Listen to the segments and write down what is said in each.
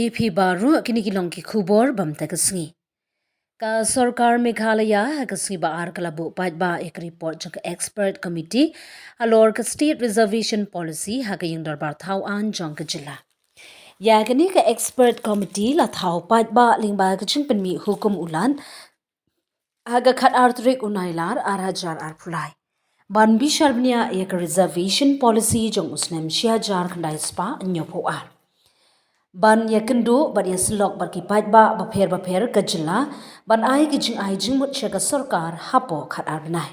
EP baru kini kilong ki khubor bamta kasngi ka Sorkar Meghalaya kasngi baar kalabu paidbah ek report jang expert committee halor ka State Reservation Policy hagaying darbar thau an jong ka jilla ya kini ka expert committee la thau paidbah lingba ka chingpen mi hukum ulan haga khat artrik unailar arhajar arpulai ban bisharbnia ek reservation policy jong usnem shia jar khandai spa nyopo ar ban yakendo ban yaslok bar ki paidbah bapher kajilla ban ai ki jing mut shaka Sorkar hapo khat arbnai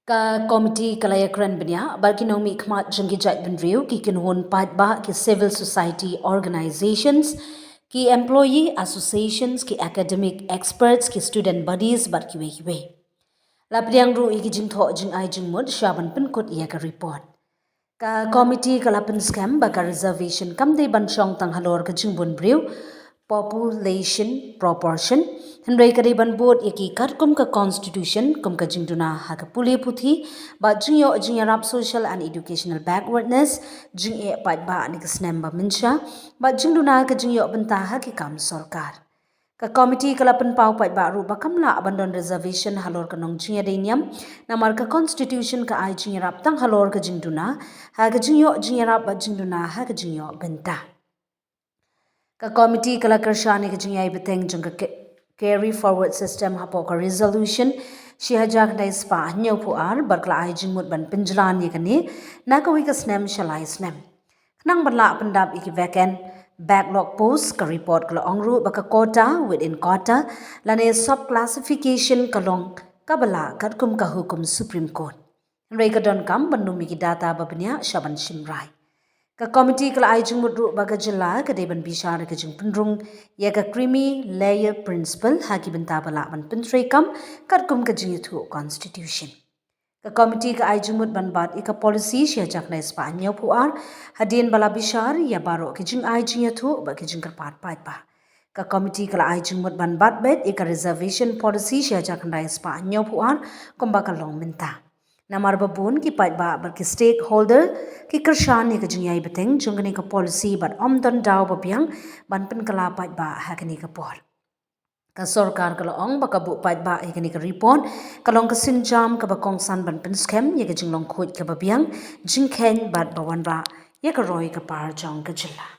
ka committee kalayakran bnya bar ki nomi khmat jangi jai benriu ki kinhon paidbah ki civil society organizations ki employee associations ki academic experts ki student bodies bar ki we la priang ru ki jingtho jing mut shaban pinkut ya ka report ka committee kalapan scam baka reservation kamde banchong tang halor ka jingbun brew population proportion henrei kari ban board yaki kat kum ka constitution kum ka jingduna ha ka puli puthi ba jingyarap social and educational backwardness jingye paidbah ni ka snem ba minsha ba jingduna ka jingyo banta ha ki kam Sorkar ka committee kalapan pau paidbah ru bakamla abandon reservation halor ka nong jingya deniam namar ka constitution ka ai jingyarap tang halor ka jingduna ha ka jingyarap ba jingduna ha ka jingyo banta ka committee kala kershani ka jingyai beteng jong ka carry forward system hapo ka resolution shihajak dai spa nyo pu ar barkla ai jingmut ban pinjlan ni kani na ka wi ka snem shalai snem nang barla pendap iki vacant backlog post ka report kala ongru baka quota within quota lane sub classification kalong kabala katkum ka hukum Supreme Court rei ka don kam banumi ki data babnya shaban shimrai ka committee kala ai jingmut ru baga jilla ka deban bishar ka jing punrung ya ka creamy layer principle haki banta bala ban pintrei kam katkum ka jingithu constitution ka committee ka ai jingmut ban bat ika policy shia jakna spa nyo puar hadin bala bishar ya baro ki jing ai jingithu ba ki jing pat pa ka committee kala ai jingmut ban bat bet ika reservation policy shia jakna spa nyo puar komba ka long minta namar babun ki paidbah bar ki stakeholder ki kershan ni ka jingyai beteng jungani ka policy bat omdon daw babyang ban pen kala paidbah hakani ka por ka Sorkar kala ong baka bu paidbah ikani ka report kalong ka sinjam ka bakong san ban pen scam ye ka jinglong khut ka babyang jingkhen bat bawan ba ye ka roi ka par jong ka jilla